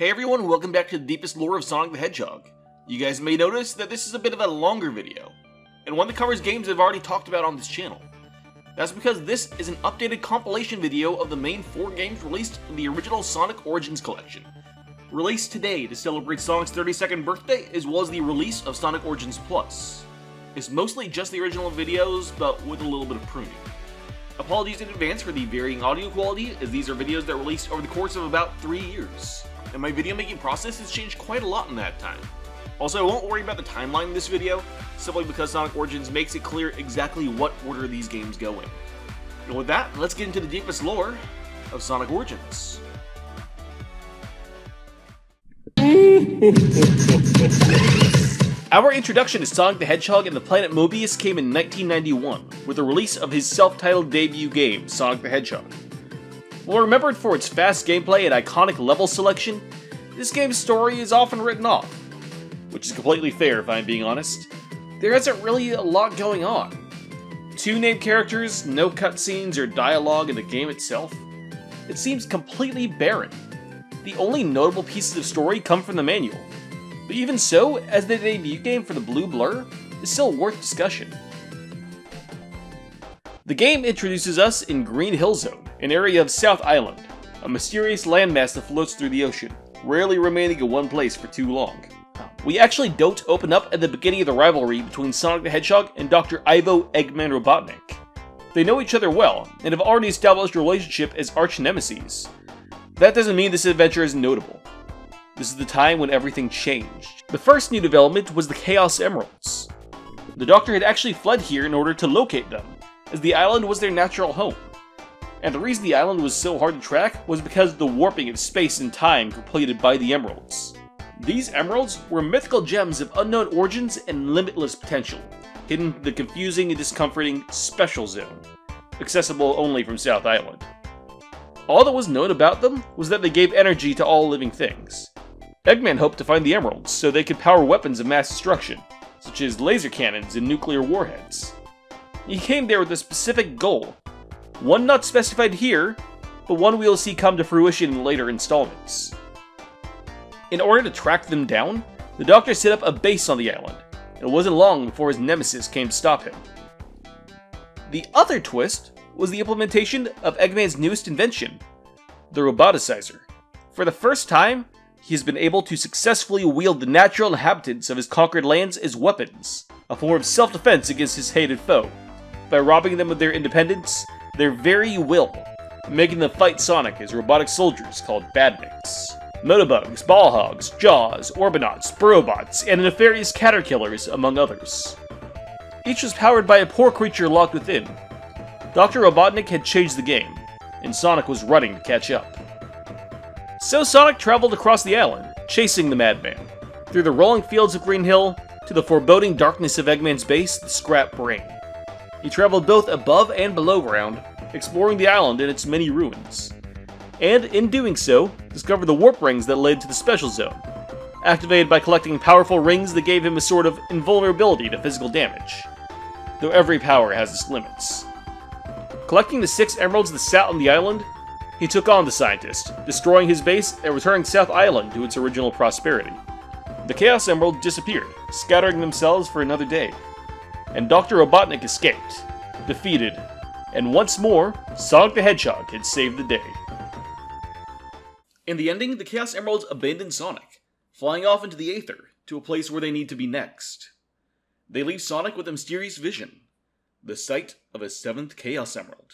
Hey everyone, welcome back to the deepest lore of Sonic the Hedgehog. You guys may notice that this is a bit of a longer video, and one that covers games I've already talked about on this channel. That's because this is an updated compilation video of the main 4 games released in the original Sonic Origins collection. Released today to celebrate Sonic's 32nd birthday, as well as the release of Sonic Origins Plus. It's mostly just the original videos, but with a little bit of pruning. Apologies in advance for the varying audio quality, as these are videos that released over the course of about 3 years. And my video making process has changed quite a lot in that time. Also, I won't worry about the timeline in this video, simply because Sonic Origins makes it clear exactly what order these games go in. And with that, let's get into the deepest lore of Sonic Origins. Our introduction to Sonic the Hedgehog and the planet Mobius came in 1991, with the release of his self-titled debut game, Sonic the Hedgehog. While remembered for its fast gameplay and iconic level selection, this game's story is often written off. Which is completely fair if I'm being honest. There isn't really a lot going on. 2 named characters, no cutscenes or dialogue in the game itself. It seems completely barren. The only notable pieces of story come from the manual. But even so, as the debut game for the Blue Blur, it's still worth discussion. The game introduces us in Green Hill Zone, an area of South Island, a mysterious landmass that floats through the ocean, rarely remaining in one place for too long. We actually don't open up at the beginning of the rivalry between Sonic the Hedgehog and Dr. Ivo Eggman Robotnik. They know each other well, and have already established a relationship as arch-nemeses. That doesn't mean this adventure is notable. This is the time when everything changed. The first new development was the Chaos Emeralds. The Doctor had actually fled here in order to locate them, as the island was their natural home. And the reason the island was so hard to track was because of the warping of space and time completed by the Emeralds. These Emeralds were mythical gems of unknown origins and limitless potential, hidden in the confusing and discomforting Special Zone, accessible only from South Island. All that was known about them was that they gave energy to all living things. Eggman hoped to find the Emeralds so they could power weapons of mass destruction, such as laser cannons and nuclear warheads. He came there with a specific goal, one not specified here, but one we will see come to fruition in later installments. In order to track them down, the Doctor set up a base on the island, and it wasn't long before his nemesis came to stop him. The other twist was the implementation of Eggman's newest invention, the Roboticizer. For the first time, he has been able to successfully wield the natural inhabitants of his conquered lands as weapons, a form of self-defense against his hated foe, by robbing them of their independence, their very will, making them fight Sonic as robotic soldiers called Badniks. Motobugs, Ballhogs, Jaws, Orbinauts, Burrobots, and nefarious Caterkillers, among others. Each was powered by a poor creature locked within. Dr. Robotnik had changed the game, and Sonic was running to catch up. So Sonic traveled across the island, chasing the madman, through the rolling fields of Green Hill, to the foreboding darkness of Eggman's base, the Scrap Brain. He traveled both above and below ground, exploring the island and its many ruins. And in doing so, discovered the warp rings that led to the Special Zone, activated by collecting powerful rings that gave him a sort of invulnerability to physical damage, though every power has its limits. Collecting the 6 emeralds that sat on the island, he took on the scientist, destroying his base and returning South Island to its original prosperity. The Chaos Emerald disappeared, scattering themselves for another day, and Dr. Robotnik escaped, defeated, and once more, Sonic the Hedgehog had saved the day. In the ending, the Chaos Emeralds abandon Sonic, flying off into the aether to a place where they need to be next. They leave Sonic with a mysterious vision, the sight of a 7th Chaos Emerald.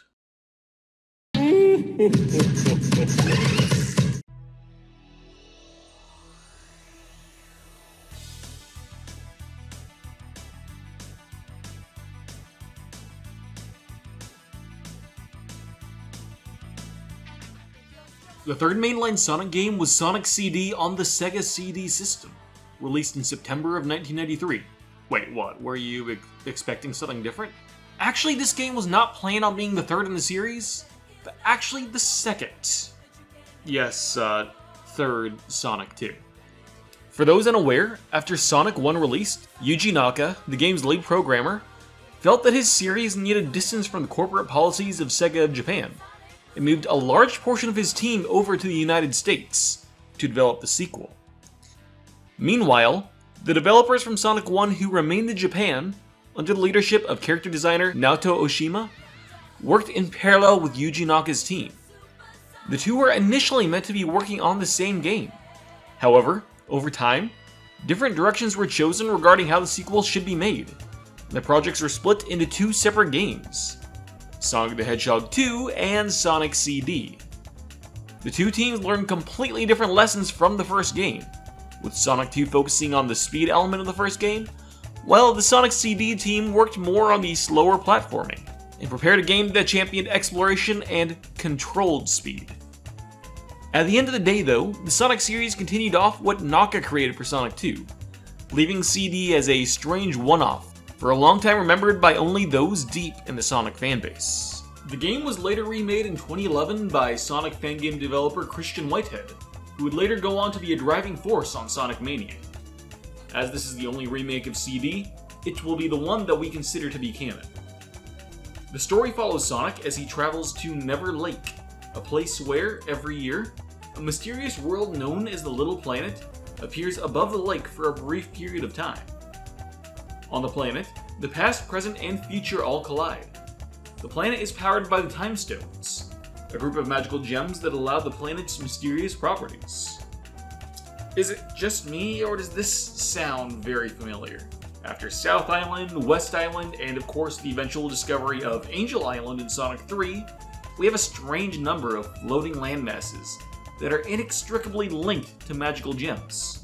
The third mainline Sonic game was Sonic CD on the Sega CD system, released in September of 1993. Wait, what? Were you expecting something different? Actually, this game was not planned on being the third in the series, but actually the second. Yes, third Sonic 2. For those unaware, after Sonic 1 released, Yuji Naka, the game's lead programmer, felt that his series needed distance from the corporate policies of Sega of Japan, and moved a large portion of his team over to the United States, to develop the sequel. Meanwhile, the developers from Sonic 1 who remained in Japan, under the leadership of character designer Naoto Oshima, worked in parallel with Yuji Naka's team. The two were initially meant to be working on the same game. However, over time, different directions were chosen regarding how the sequel should be made. The projects were split into two separate games, Sonic the Hedgehog 2 and Sonic CD. The two teams learned completely different lessons from the first game, with Sonic 2 focusing on the speed element of the first game, while the Sonic CD team worked more on the slower platforming, and prepared a game that championed exploration and controlled speed. At the end of the day though, the Sonic series continued off what Naka created for Sonic 2, leaving CD as a strange one-off, for a long time remembered by only those deep in the Sonic fanbase. The game was later remade in 2011 by Sonic fangame developer Christian Whitehead, who would later go on to be a driving force on Sonic Mania. As this is the only remake of CD, it will be the one that we consider to be canon. The story follows Sonic as he travels to Never Lake, a place where, every year, a mysterious world known as the Little Planet appears above the lake for a brief period of time. On the planet, the past, present, and future all collide. The planet is powered by the Time Stones, a group of magical gems that allow the planet's mysterious properties. Is it just me, or does this sound very familiar? After South Island, West Island, and of course the eventual discovery of Angel Island in Sonic 3, we have a strange number of floating landmasses that are inextricably linked to magical gems.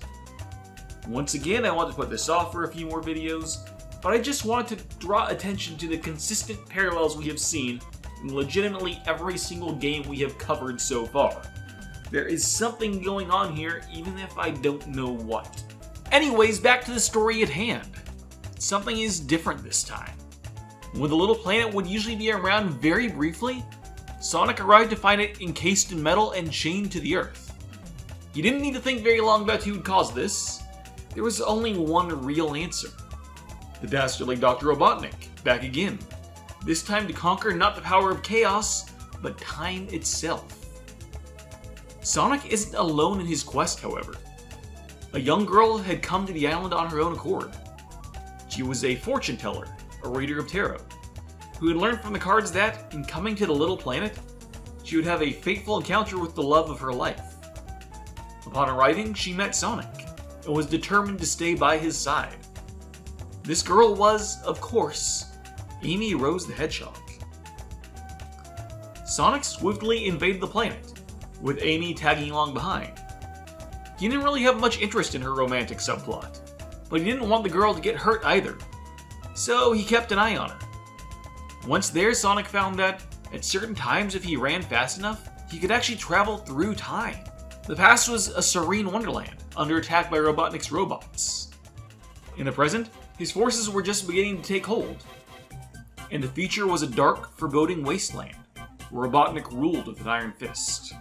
Once again, I want to put this off for a few more videos, but I just wanted to draw attention to the consistent parallels we have seen in legitimately every single game we have covered so far. There is something going on here, even if I don't know what. Anyways, back to the story at hand. Something is different this time. When the Little Planet would usually be around very briefly, Sonic arrived to find it encased in metal and chained to the earth. You didn't need to think very long about who would cause this. There was only one real answer. The dastardly Dr. Robotnik, back again. This time to conquer not the power of chaos, but time itself. Sonic isn't alone in his quest, however. A young girl had come to the island on her own accord. She was a fortune teller, a reader of tarot, who had learned from the cards that, in coming to the Little Planet, she would have a fateful encounter with the love of her life. Upon arriving, she met Sonic, and was determined to stay by his side. This girl was, of course, Amy Rose the Hedgehog. Sonic swiftly invaded the planet, with Amy tagging along behind. He didn't really have much interest in her romantic subplot, but he didn't want the girl to get hurt either, so he kept an eye on her. Once there, Sonic found that, at certain times if he ran fast enough, he could actually travel through time. The past was a serene wonderland, under attack by Robotnik's robots. In the present, his forces were just beginning to take hold, and the future was a dark, foreboding wasteland, where Robotnik ruled with an iron fist.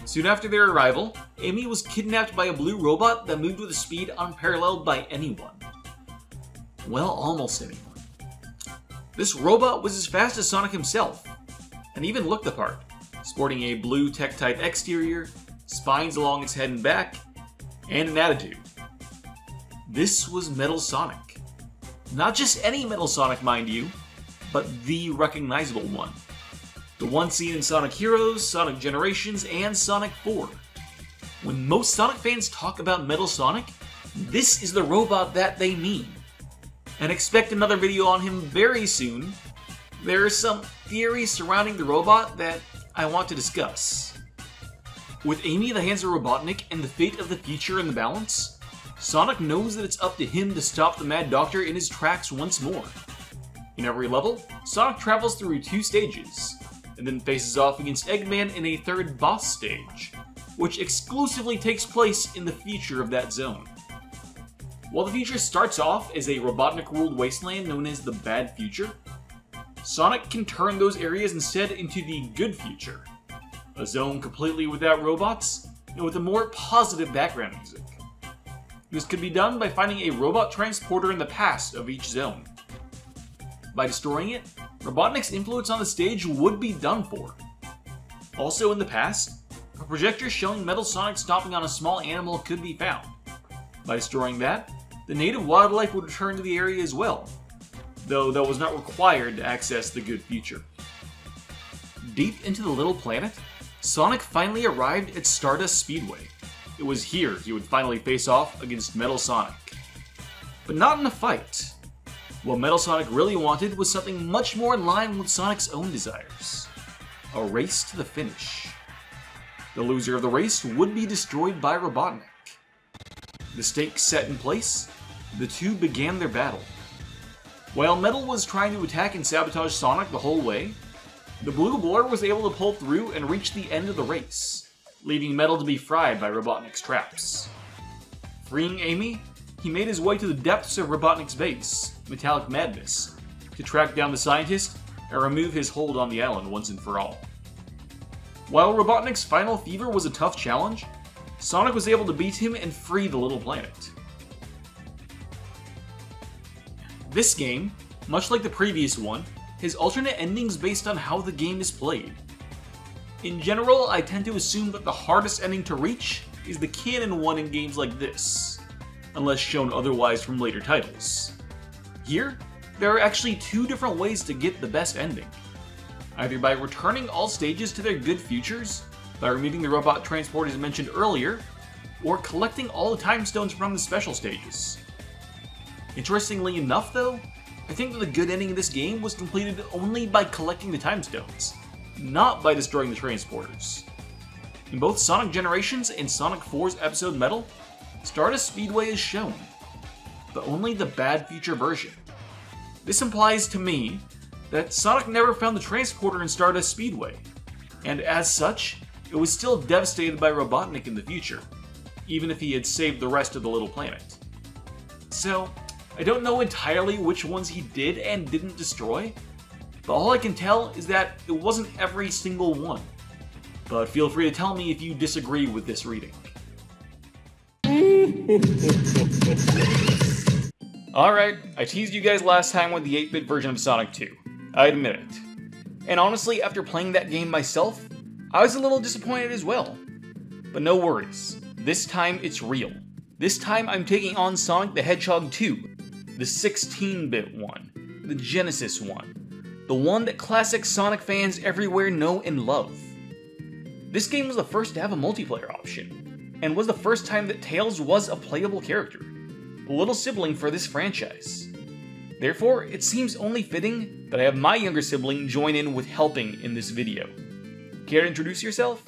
Soon after their arrival, Amy was kidnapped by a blue robot that moved with a speed unparalleled by anyone. Well, almost anyone. This robot was as fast as Sonic himself, and even looked the part, sporting a blue Tektite exterior, spines along its head and back, and an attitude. This was Metal Sonic. Not just any Metal Sonic, mind you, but the recognizable one. The one seen in Sonic Heroes, Sonic Generations, and Sonic 4. When most Sonic fans talk about Metal Sonic, this is the robot that they mean. And expect another video on him very soon. There are some theories surrounding the robot that I want to discuss. With Amy the hands of Robotnik and the fate of the future in the balance, Sonic knows that it's up to him to stop the Mad Doctor in his tracks once more. In every level, Sonic travels through 2 stages, and then faces off against Eggman in a 3rd boss stage, which exclusively takes place in the future of that zone. While the future starts off as a Robotnik-ruled wasteland known as the Bad Future, Sonic can turn those areas instead into the Good Future, a zone completely without robots, and with a more positive background music. This could be done by finding a robot transporter in the past of each zone. By destroying it, Robotnik's influence on the stage would be done for. Also in the past, a projector showing Metal Sonic stomping on a small animal could be found. By destroying that, the native wildlife would return to the area as well, though that was not required to access the good future. Deep into the little planet, Sonic finally arrived at Stardust Speedway. It was here he would finally face off against Metal Sonic. But not in a fight. What Metal Sonic really wanted was something much more in line with Sonic's own desires. A race to the finish. The loser of the race would be destroyed by Robotnik. The stakes set in place, the two began their battle. While Metal was trying to attack and sabotage Sonic the whole way, the blue blur was able to pull through and reach the end of the race, leaving Metal to be fried by Robotnik's traps. Freeing Amy, he made his way to the depths of Robotnik's base, Metallic Madness, to track down the scientist and remove his hold on the island once and for all. While Robotnik's final fever was a tough challenge, Sonic was able to beat him and free the little planet. This game, much like the previous one, has alternate endings based on how the game is played. In general, I tend to assume that the hardest ending to reach is the canon one in games like this, unless shown otherwise from later titles. Here, there are actually two different ways to get the best ending. Either by returning all stages to their good futures, by removing the robot transporters mentioned earlier, or collecting all the time stones from the special stages. Interestingly enough though, I think that the good ending of this game was completed only by collecting the time stones, not by destroying the transporters. In both Sonic Generations and Sonic 4's episode Metal, Stardust Speedway is shown, but only the bad future version. This implies to me that Sonic never found the transporter in Stardust Speedway, and as such, it was still devastated by Robotnik in the future, even if he had saved the rest of the little planet. So, I don't know entirely which ones he did and didn't destroy, but all I can tell is that it wasn't every single one. But feel free to tell me if you disagree with this reading. Alright, I teased you guys last time with the 8-bit version of Sonic 2. I admit it. And honestly, after playing that game myself, I was a little disappointed as well. But no worries, this time it's real. This time I'm taking on Sonic the Hedgehog 2, the 16-bit one, the Genesis one, the one that classic Sonic fans everywhere know and love. This game was the first to have a multiplayer option, and was the first time that Tails was a playable character, the little sibling for this franchise. Therefore, it seems only fitting that I have my younger sibling join in with helping in this video. Care to introduce yourself?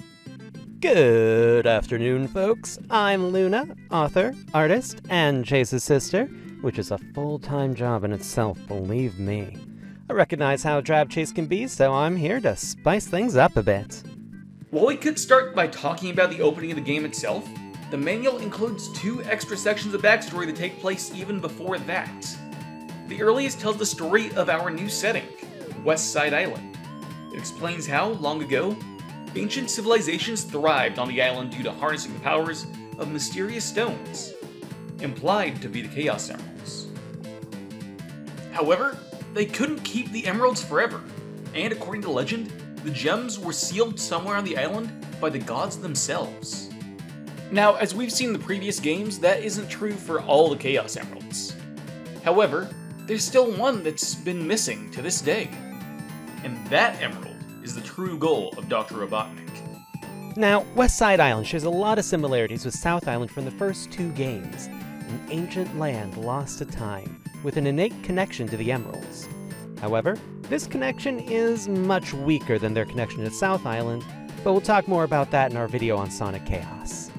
Good afternoon, folks. I'm Luna, author, artist, and Chase's sister, which is a full-time job in itself, believe me. I recognize how drab Chase can be, so I'm here to spice things up a bit. While we could start by talking about the opening of the game itself, the manual includes 2 extra sections of backstory that take place even before that. The earliest tells the story of our new setting, West Side Island. It explains how, long ago, ancient civilizations thrived on the island due to harnessing the powers of mysterious stones, implied to be the Chaos Emeralds. However, they couldn't keep the emeralds forever, and according to legend, the gems were sealed somewhere on the island by the gods themselves. Now, as we've seen in the previous games, that isn't true for all the Chaos Emeralds. However, there's still one that's been missing to this day, and that emerald is the true goal of Dr. Robotnik. Now, West Side Island shares a lot of similarities with South Island from the first 2 games, an ancient land lost to time, with an innate connection to the emeralds. However, this connection is much weaker than their connection to South Island, but we'll talk more about that in our video on Sonic Chaos.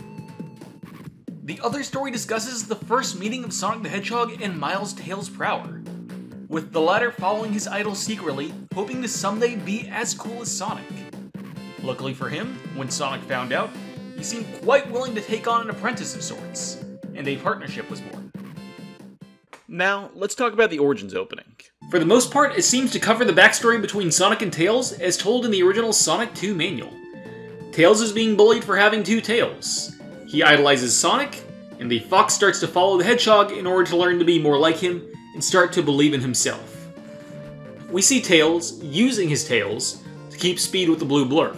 The other story discusses the first meeting of Sonic the Hedgehog and Miles Tails Prower, with the latter following his idol secretly, hoping to someday be as cool as Sonic. Luckily for him, when Sonic found out, he seemed quite willing to take on an apprentice of sorts, and a partnership was born. Now, let's talk about the Origins opening. For the most part, it seems to cover the backstory between Sonic and Tails as told in the original Sonic 2 manual. Tails is being bullied for having 2 tails. He idolizes Sonic, and the fox starts to follow the hedgehog in order to learn to be more like him and start to believe in himself. We see Tails using his tails to keep speed with the blue blur.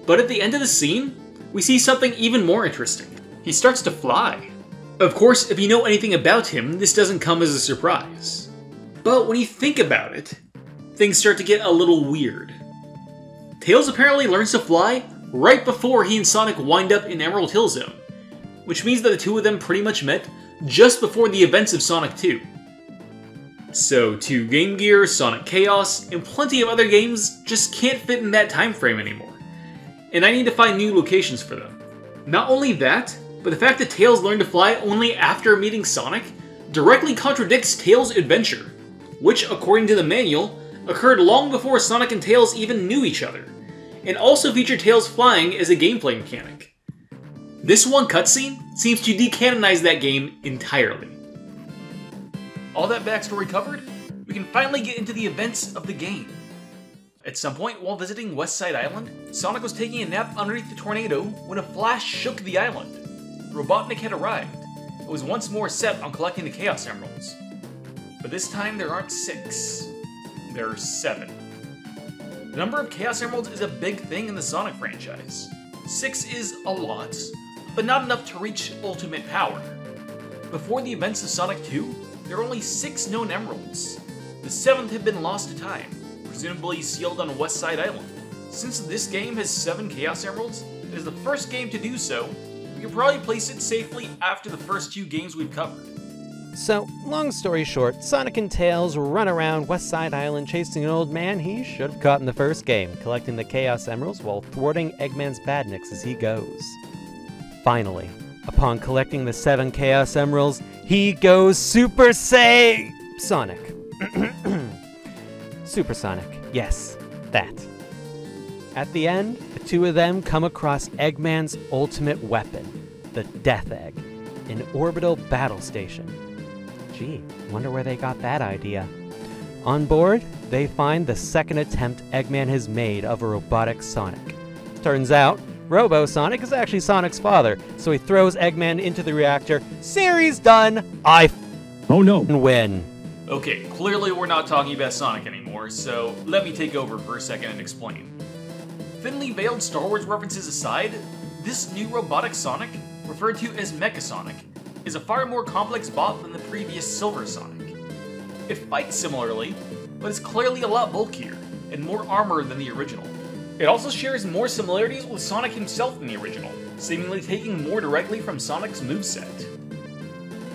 But at the end of the scene, we see something even more interesting. He starts to fly. Of course, if you know anything about him, this doesn't come as a surprise. But when you think about it, things start to get a little weird. Tails apparently learns to fly right before he and Sonic wind up in Emerald Hill Zone, which means that the two of them pretty much met just before the events of Sonic 2. So 2 Game Gear, Sonic Chaos, and plenty of other games just can't fit in that time frame anymore, and I need to find new locations for them. Not only that, but the fact that Tails learned to fly only after meeting Sonic directly contradicts Tails' adventure, which, according to the manual, occurred long before Sonic and Tails even knew each other, and also featured Tails flying as a gameplay mechanic. This one cutscene seems to decanonize that game entirely. All that backstory covered, we can finally get into the events of the game. At some point while visiting West Side Island, Sonic was taking a nap underneath the tornado when a flash shook the island. Robotnik had arrived and was once more set on collecting the Chaos Emeralds. But this time there aren't 6, there are 7. The number of Chaos Emeralds is a big thing in the Sonic franchise. 6 is a lot, but not enough to reach ultimate power. Before the events of Sonic 2, there are only 6 known emeralds. The 7th had been lost to time, presumably sealed on West Side Island. Since this game has 7 Chaos Emeralds, and is the first game to do so, we can probably place it safely after the first 2 games we've covered. So, long story short, Sonic and Tails run around West Side Island chasing an old man he should have caught in the first game, collecting the Chaos Emeralds while thwarting Eggman's badniks as he goes. Finally, upon collecting the 7 Chaos Emeralds, he goes Super Sonic. Super Sonic, yes, that. At the end, the two of them come across Eggman's ultimate weapon, the Death Egg, an orbital battle station. Gee, wonder where they got that idea. On board, they find the second attempt Eggman has made of a robotic Sonic. Turns out, Robo-Sonic is actually Sonic's father, so he throws Eggman into the reactor. Series done! Oh no! Win. Okay, clearly we're not talking about Sonic anymore, so let me take over for a second and explain. Thinly veiled Star Wars references aside, this new robotic Sonic, referred to as Mecha Sonic, is a far more complex bot than the previous Silver Sonic. It fights similarly, but is clearly a lot bulkier, and more armor than the original. It also shares more similarities with Sonic himself than the original, seemingly taking more directly from Sonic's moveset.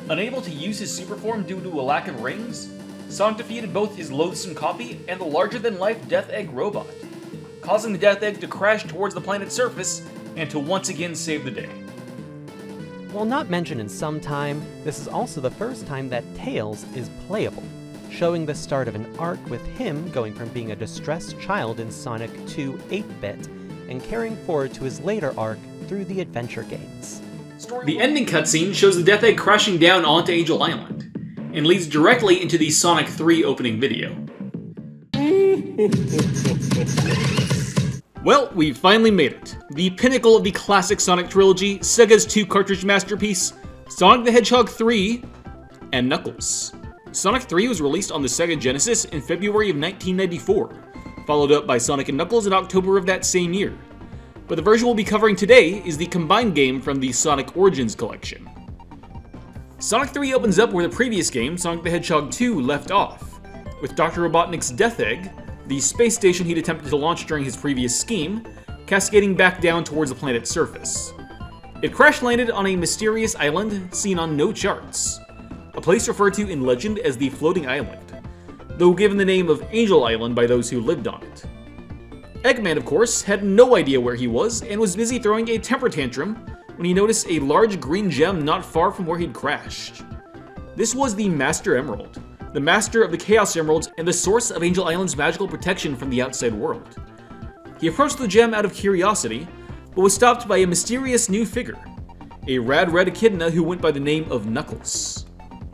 Unable to use his super form due to a lack of rings, Sonic defeated both his loathsome copy and the larger-than-life Death Egg robot, causing the Death Egg to crash towards the planet's surface and to once again save the day. While not mentioned in some time, this is also the first time that Tails is playable, showing the start of an arc with him going from being a distressed child in Sonic 2 8-bit and carrying forward to his later arc through the adventure games. The ending cutscene shows the Death Egg crashing down onto Angel Island, and leads directly into the Sonic 3 opening video. Well, we finally made it. The pinnacle of the classic Sonic trilogy, Sega's 2-cartridge masterpiece, Sonic the Hedgehog 3, and Knuckles. Sonic 3 was released on the Sega Genesis in February of 1994, followed up by Sonic & Knuckles in October of that same year. But the version we'll be covering today is the combined game from the Sonic Origins collection. Sonic 3 opens up where the previous game, Sonic the Hedgehog 2, left off, with Dr. Robotnik's Death Egg, the space station he'd attempted to launch during his previous scheme, cascading back down towards the planet's surface. It crash-landed on a mysterious island seen on no charts, a place referred to in legend as the Floating Island, though given the name of Angel Island by those who lived on it. Eggman, of course, had no idea where he was and was busy throwing a temper tantrum when he noticed a large green gem not far from where he'd crashed. This was the Master Emerald, the master of the Chaos Emeralds and the source of Angel Island's magical protection from the outside world. He approached the gem out of curiosity, but was stopped by a mysterious new figure, a rad red echidna who went by the name of Knuckles.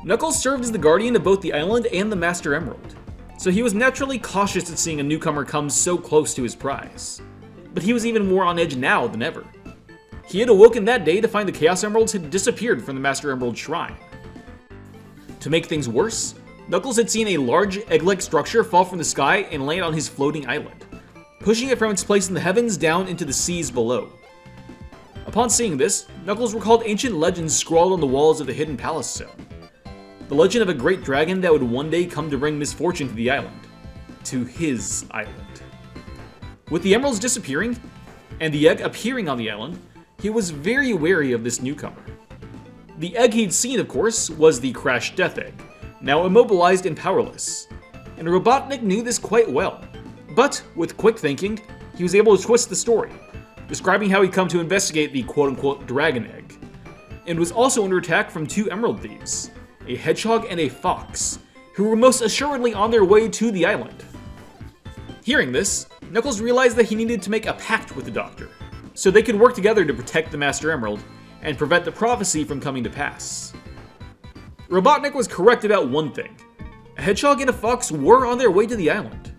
Knuckles served as the guardian of both the island and the Master Emerald, so he was naturally cautious at seeing a newcomer come so close to his prize. But he was even more on edge now than ever. He had awoken that day to find the Chaos Emeralds had disappeared from the Master Emerald Shrine. To make things worse, Knuckles had seen a large egg-like structure fall from the sky and land on his floating island, pushing it from its place in the heavens down into the seas below. Upon seeing this, Knuckles recalled ancient legends scrawled on the walls of the hidden palace zone. The legend of a great dragon that would one day come to bring misfortune to the island. To his island. With the emeralds disappearing, and the egg appearing on the island, he was very wary of this newcomer. The egg he'd seen, of course, was the crashed Death Egg, now immobilized and powerless. And Robotnik knew this quite well. But, with quick thinking, he was able to twist the story, describing how he'd come to investigate the quote-unquote dragon egg, and was also under attack from two emerald thieves, a hedgehog and a fox, who were most assuredly on their way to the island. Hearing this, Knuckles realized that he needed to make a pact with the Doctor, so they could work together to protect the Master Emerald and prevent the prophecy from coming to pass. Robotnik was correct about one thing. A hedgehog and a fox were on their way to the island.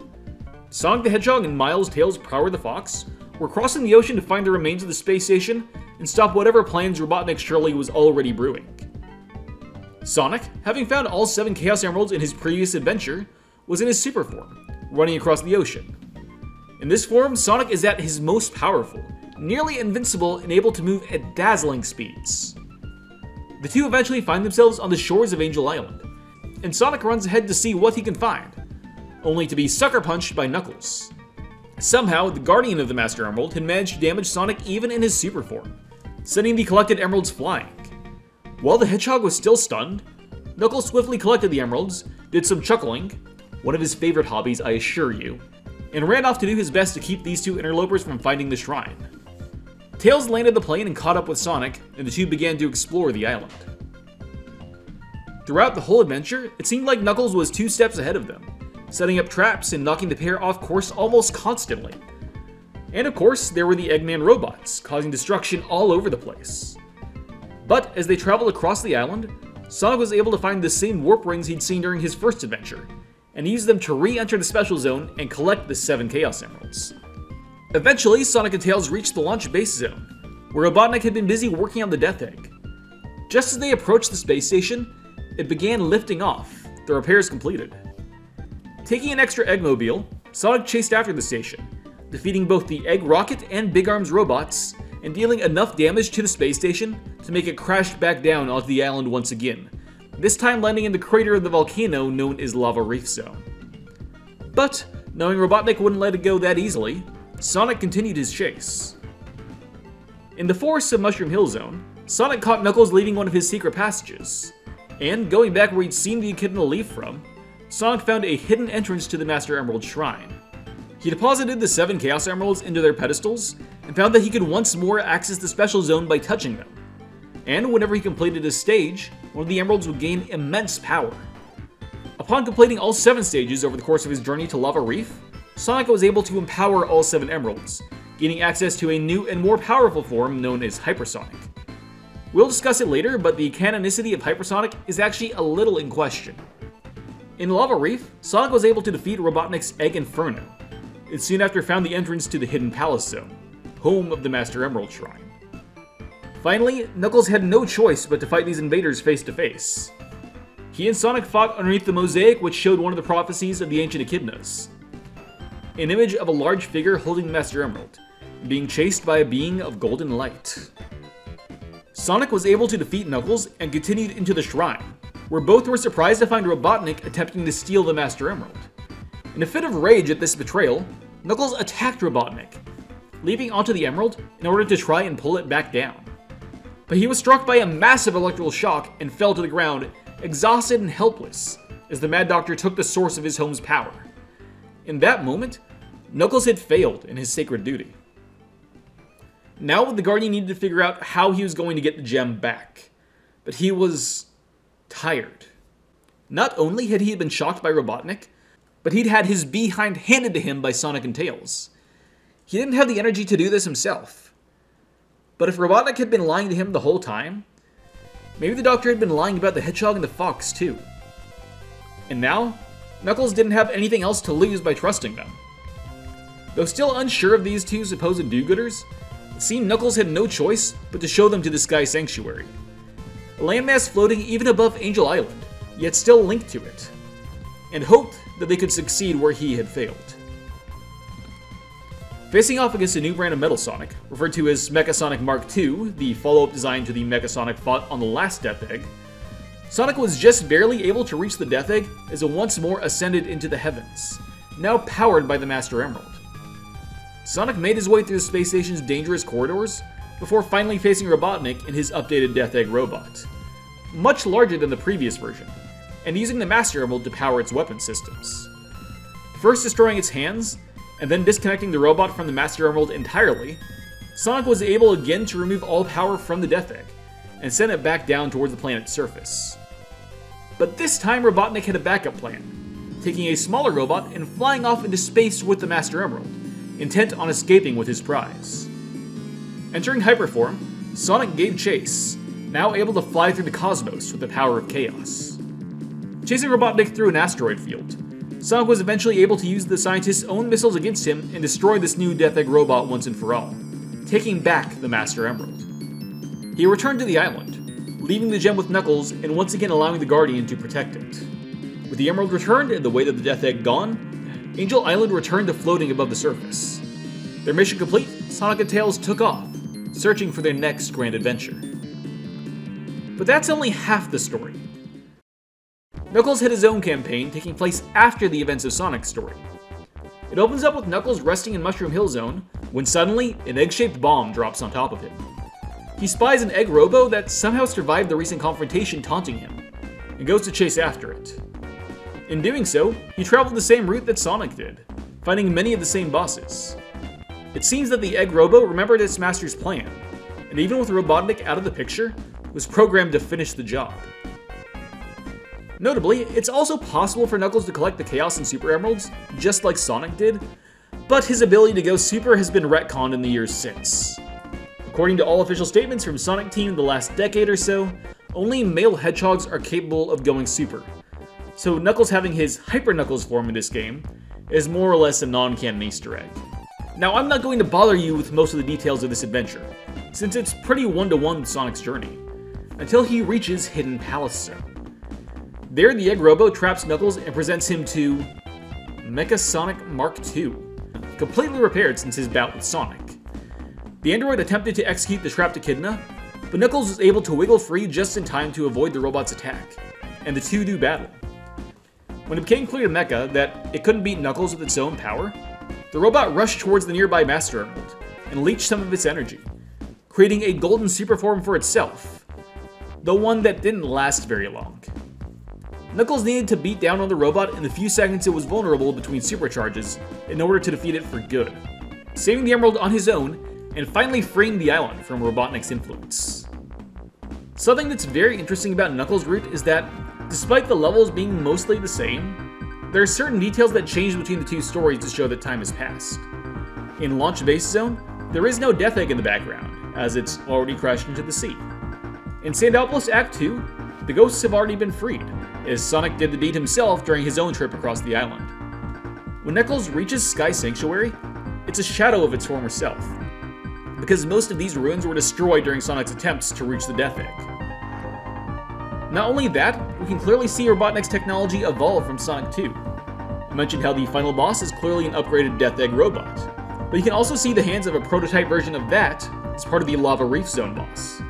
Sonic the Hedgehog and Miles, Tails, Prower the Fox were crossing the ocean to find the remains of the space station and stop whatever plans Robotnik surely was already brewing. Sonic, having found all 7 Chaos Emeralds in his previous adventure, was in his super form, running across the ocean. In this form, Sonic is at his most powerful, nearly invincible and able to move at dazzling speeds. The two eventually find themselves on the shores of Angel Island, and Sonic runs ahead to see what he can find, only to be sucker punched by Knuckles. Somehow, the Guardian of the Master Emerald had managed to damage Sonic even in his super form, sending the collected emeralds flying. While the Hedgehog was still stunned, Knuckles swiftly collected the emeralds, did some chuckling, one of his favorite hobbies, I assure you, and ran off to do his best to keep these two interlopers from finding the shrine. Tails landed the plane and caught up with Sonic, and the two began to explore the island. Throughout the whole adventure, it seemed like Knuckles was 2 steps ahead of them, setting up traps and knocking the pair off course almost constantly. And of course, there were the Eggman robots, causing destruction all over the place. But as they traveled across the island, Sonic was able to find the same warp rings he'd seen during his first adventure, and use them to re-enter the special zone and collect the 7 Chaos Emeralds. Eventually, Sonic and Tails reached the launch base zone, where Robotnik had been busy working on the Death Egg. Just as they approached the space station, it began lifting off, the repairs completed. Taking an extra Eggmobile, Sonic chased after the station, defeating both the Egg Rocket and Big Arms robots, and dealing enough damage to the space station to make it crash back down onto the island once again, this time landing in the crater of the volcano known as Lava Reef Zone. But, knowing Robotnik wouldn't let it go that easily, Sonic continued his chase. In the forests of Mushroom Hill Zone, Sonic caught Knuckles leaving one of his secret passages, and going back where he'd seen the Echidna leave from, Sonic found a hidden entrance to the Master Emerald Shrine. He deposited the 7 Chaos Emeralds into their pedestals, and found that he could once more access the special zone by touching them. And whenever he completed a stage, one of the emeralds would gain immense power. Upon completing all 7 stages over the course of his journey to Lava Reef, Sonic was able to empower all 7 emeralds, gaining access to a new and more powerful form known as Hypersonic. We'll discuss it later, but the canonicity of Hypersonic is actually a little in question. In Lava Reef, Sonic was able to defeat Robotnik's Egg Inferno, and soon after found the entrance to the Hidden Palace Zone, home of the Master Emerald Shrine. Finally, Knuckles had no choice but to fight these invaders face to face. He and Sonic fought underneath the mosaic which showed one of the prophecies of the ancient Echidnas, an image of a large figure holding the Master Emerald, being chased by a being of golden light. Sonic was able to defeat Knuckles and continued into the shrine, where both were surprised to find Robotnik attempting to steal the Master Emerald. In a fit of rage at this betrayal, Knuckles attacked Robotnik, leaping onto the emerald in order to try and pull it back down. But he was struck by a massive electrical shock and fell to the ground, exhausted and helpless, as the Mad Doctor took the source of his home's power. In that moment, Knuckles had failed in his sacred duty. Now the Guardian needed to figure out how he was going to get the gem back, but he was tired. Not only had he been shocked by Robotnik, but he'd had his behind handed to him by Sonic and Tails. He didn't have the energy to do this himself. But if Robotnik had been lying to him the whole time, maybe the Doctor had been lying about the Hedgehog and the Fox too. And now, Knuckles didn't have anything else to lose by trusting them. Though still unsure of these two supposed do-gooders, it seemed Knuckles had no choice but to show them to the Sky Sanctuary, a landmass floating even above Angel Island, yet still linked to it, and hoped that they could succeed where he had failed. Facing off against a new brand of Metal Sonic, referred to as Mecha Sonic Mark II, the follow-up design to the Mecha Sonic fought on the last Death Egg, Sonic was just barely able to reach the Death Egg as it once more ascended into the heavens, now powered by the Master Emerald. Sonic made his way through the space station's dangerous corridors before finally facing Robotnik in his updated Death Egg robot, much larger than the previous version, and using the Master Emerald to power its weapon systems. First destroying its hands, and then disconnecting the robot from the Master Emerald entirely, Sonic was able again to remove all power from the Death Egg, and send it back down towards the planet's surface. But this time Robotnik had a backup plan, taking a smaller robot and flying off into space with the Master Emerald, intent on escaping with his prize. Entering hyperform, Sonic gave chase, now able to fly through the cosmos with the power of chaos. Chasing Robotnik through an asteroid field, Sonic was eventually able to use the scientist's own missiles against him and destroy this new Death Egg robot once and for all, taking back the Master Emerald. He returned to the island, leaving the gem with Knuckles and once again allowing the Guardian to protect it. With the Emerald returned and the weight of the Death Egg gone, Angel Island returned to floating above the surface. Their mission complete, Sonic and Tails took off, searching for their next grand adventure. But that's only half the story. Knuckles had his own campaign taking place after the events of Sonic's story. It opens up with Knuckles resting in Mushroom Hill Zone when suddenly an egg-shaped bomb drops on top of him. He spies an egg robo that somehow survived the recent confrontation taunting him, and goes to chase after it. In doing so, he traveled the same route that Sonic did, finding many of the same bosses. It seems that the egg robo remembered its master's plan, and even with Robotnik out of the picture, was programmed to finish the job. Notably, it's also possible for Knuckles to collect the Chaos and Super Emeralds, just like Sonic did, but his ability to go Super has been retconned in the years since. According to all official statements from Sonic Team in the last decade or so, only male hedgehogs are capable of going Super, so Knuckles having his Hyper Knuckles form in this game is more or less a non-canon Easter egg. Now, I'm not going to bother you with most of the details of this adventure, since it's pretty one-to-one with Sonic's journey, until he reaches Hidden Palace Zone. There, the Egg Robo traps Knuckles and presents him to Mecha Sonic Mark II, completely repaired since his bout with Sonic. The android attempted to execute the trapped Echidna, but Knuckles was able to wiggle free just in time to avoid the robot's attack, and the two do battle. When it became clear to Mecha that it couldn't beat Knuckles with its own power, the robot rushed towards the nearby Master Emerald and leached some of its energy, creating a golden super form for itself, though one that didn't last very long. Knuckles needed to beat down on the robot in the few seconds it was vulnerable between supercharges in order to defeat it for good, saving the Emerald on his own and finally freeing the island from Robotnik's influence. Something that's very interesting about Knuckles' route is that, despite the levels being mostly the same, there are certain details that change between the two stories to show that time has passed. In Launch Base Zone, there is no Death Egg in the background, as it's already crashed into the sea. In Sandalpolis Act 2, the ghosts have already been freed, as Sonic did the deed himself during his own trip across the island. When Knuckles reaches Sky Sanctuary, it's a shadow of its former self, because most of these ruins were destroyed during Sonic's attempts to reach the Death Egg. Not only that, we can clearly see Robotnik's technology evolve from Sonic 2. I mentioned how the final boss is clearly an upgraded Death Egg robot, but you can also see the hands of a prototype version of that as part of the Lava Reef Zone boss.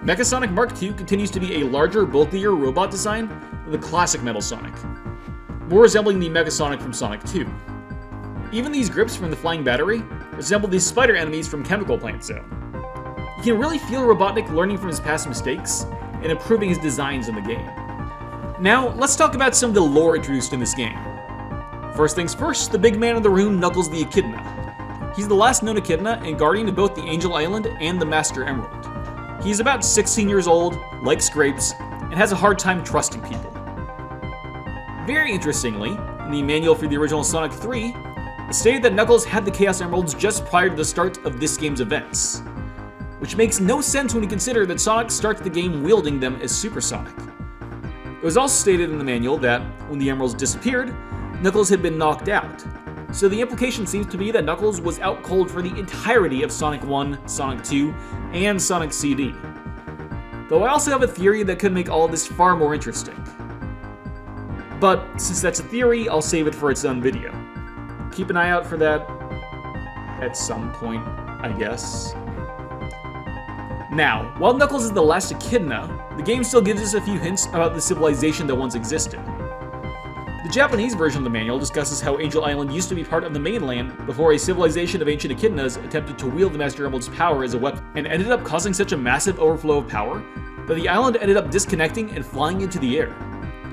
Mecha Sonic Mark II continues to be a larger, bulkier robot design than the classic Metal Sonic, more resembling the Mecha Sonic from Sonic 2. Even these grips from the Flying Battery resemble the spider enemies from Chemical Plant Zone. You can really feel Robotnik learning from his past mistakes and improving his designs in the game. Now, let's talk about some of the lore introduced in this game. First things first, the big man in the room, Knuckles the Echidna. He's the last known Echidna and guardian of both the Angel Island and the Master Emerald. He's about 16 years old, likes grapes, and has a hard time trusting people. Very interestingly, in the manual for the original Sonic 3, it stated that Knuckles had the Chaos Emeralds just prior to the start of this game's events, which makes no sense when you consider that Sonic starts the game wielding them as Super Sonic. It was also stated in the manual that, when the Emeralds disappeared, Knuckles had been knocked out, so the implication seems to be that Knuckles was out cold for the entirety of Sonic 1, Sonic 2, and Sonic CD. Though I also have a theory that could make all of this far more interesting. But since that's a theory, I'll save it for its own video. Keep an eye out for that. at some point, I guess. Now, while Knuckles is the last echidna, the game still gives us a few hints about the civilization that once existed. The Japanese version of the manual discusses how Angel Island used to be part of the mainland before a civilization of ancient echidnas attempted to wield the Master Emerald's power as a weapon, and ended up causing such a massive overflow of power that the island ended up disconnecting and flying into the air.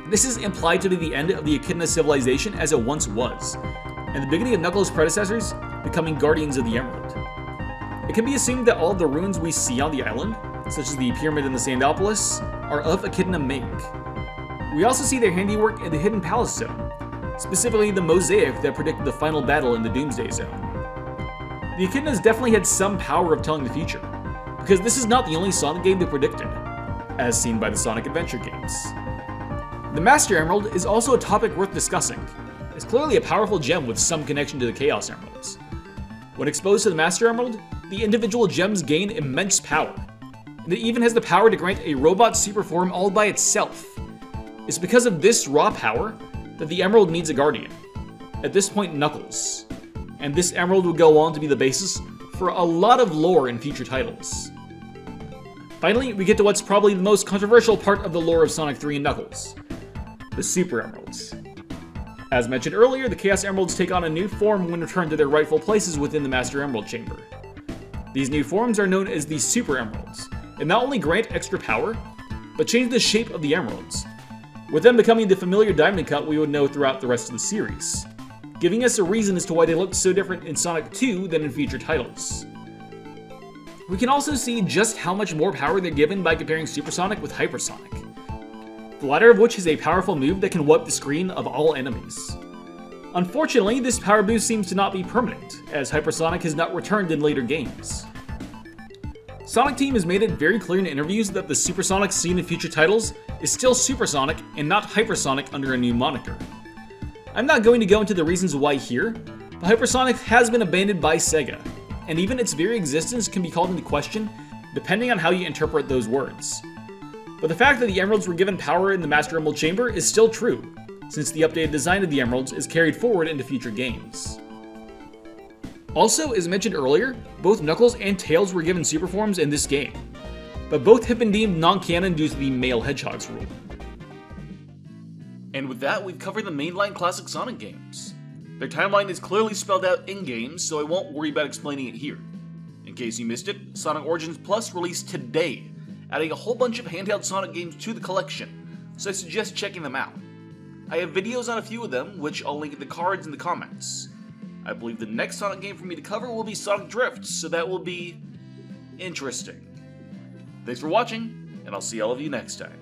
This is implied to be the end of the Echidna civilization as it once was, and the beginning of Knuckles' predecessors becoming Guardians of the Emerald. It can be assumed that all of the ruins we see on the island, such as the Pyramid and the Sandopolis, are of Echidna make. We also see their handiwork in the Hidden Palace Zone, specifically the mosaic that predicted the final battle in the Doomsday Zone. The Echidnas definitely had some power of telling the future, because this is not the only Sonic game they predicted, as seen by the Sonic Adventure games. The Master Emerald is also a topic worth discussing. It's clearly a powerful gem with some connection to the Chaos Emeralds. When exposed to the Master Emerald, the individual gems gain immense power, and it even has the power to grant a robot super form all by itself. It's because of this raw power that the Emerald needs a guardian, at this point Knuckles, and this Emerald will go on to be the basis for a lot of lore in future titles. Finally, we get to what's probably the most controversial part of the lore of Sonic 3 and Knuckles, the Super Emeralds. As mentioned earlier, the Chaos Emeralds take on a new form when returned to their rightful places within the Master Emerald Chamber. These new forms are known as the Super Emeralds, and not only grant extra power, but change the shape of the emeralds, with them becoming the familiar diamond cut we would know throughout the rest of the series, giving us a reason as to why they look so different in Sonic 2 than in future titles. We can also see just how much more power they're given by comparing Supersonic with Hypersonic, the latter of which is a powerful move that can wipe the screen of all enemies. Unfortunately, this power boost seems to not be permanent, as Hypersonic has not returned in later games. Sonic Team has made it very clear in interviews that the Supersonic seen in future titles is still Supersonic and not Hypersonic under a new moniker. I'm not going to go into the reasons why here, but Hypersonic has been abandoned by Sega, and even its very existence can be called into question depending on how you interpret those words. But the fact that the Emeralds were given power in the Master Emerald Chamber is still true, since the updated design of the Emeralds is carried forward into future games. Also, as mentioned earlier, both Knuckles and Tails were given super forms in this game, but both have been deemed non-canon due to the male Hedgehogs rule. And with that, we've covered the mainline classic Sonic games. Their timeline is clearly spelled out in-game, so I won't worry about explaining it here. In case you missed it, Sonic Origins Plus released today, adding a whole bunch of handheld Sonic games to the collection, so I suggest checking them out. I have videos on a few of them, which I'll link in the cards in the comments. I believe the next Sonic game for me to cover will be Sonic Drift, so that will be interesting. Thanks for watching, and I'll see all of you next time.